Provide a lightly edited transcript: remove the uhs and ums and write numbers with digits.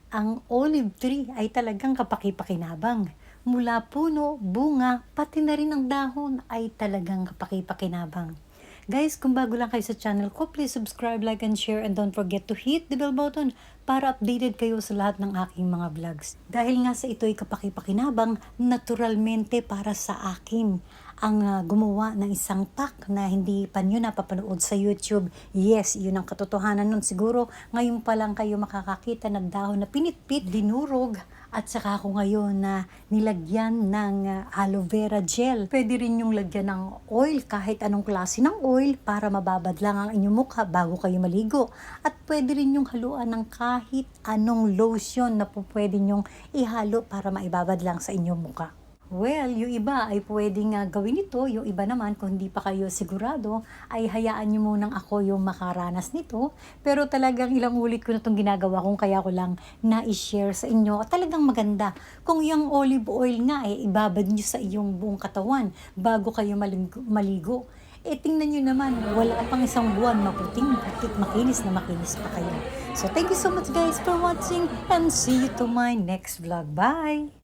Ang olive tree ay talagang kapaki-pakinabang. Mula puno, bunga, pati na rin ang dahon ay talagang kapaki-pakinabang. Guys, kung bago lang kayo sa channel ko, please subscribe, like, and share, and don't forget to hit the bell button para updated kayo sa lahat ng aking mga vlogs. Dahil nga sa ito'y kapaki-pakinabang, naturalmente para sa akin ang gumawa ng isang pack na hindi pa nyo napapanood sa YouTube. Yes, yun ang katotohanan nun. Siguro ngayon pa lang kayo makakakita ng dahon na pinitpit, dinurog, at saka ako ngayon na nilagyan ng aloe vera gel. Pwede rin yung lagyan ng oil, kahit anong klase ng oil, para mababad lang ang inyong mukha bago kayo maligo. At pwede rin yung haluan ng kahit anong lotion na po pwede nyong ihalo para maibabad lang sa inyong mukha. Well, yung iba ay pwedeng gawin ito, yung iba naman kung hindi pa kayo sigurado ay hayaan nyo munang ako yung makaranas nito. Pero talagang ilang ulit ko na itong ginagawa kung kaya ko lang na-share sa inyo. At talagang maganda. Kung yung olive oil nga ay ibabad nyo sa iyong buong katawan bago kayo maligo. Tingnan nyo naman, wala pang isang buwan, maputing-putik, makinis na makinis pa kayo. So thank you so much guys for watching and see you to my next vlog. Bye!